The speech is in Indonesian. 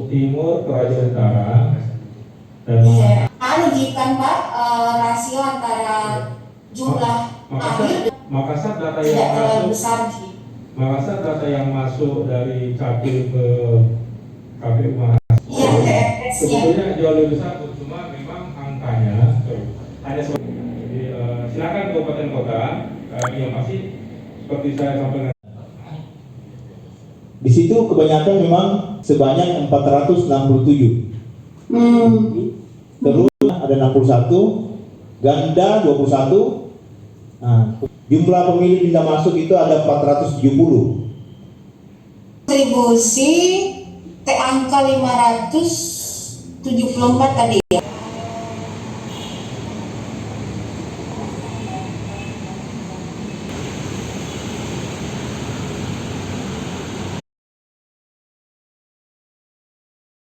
Timur, Toraja Utara. Iya. Rujukan Pak, rasio antara jumlah Makassar data yang tidak terlalu masuk besar sih. Makassar data yang masuk dari Capil ke KPU Makassar. Iya, TFS-nya. Sebetulnya jauh lebih besar, cuma memang angkanya hanya jadi, silakan kabupaten kota yang pasti seperti saya sampaikan. Di situ kebanyakan memang sebanyak 467. Terus ada 61, ganda 21. Nah, jumlah pemilih pindah masuk itu ada 470. Kontribusi angka 574 tadi ya.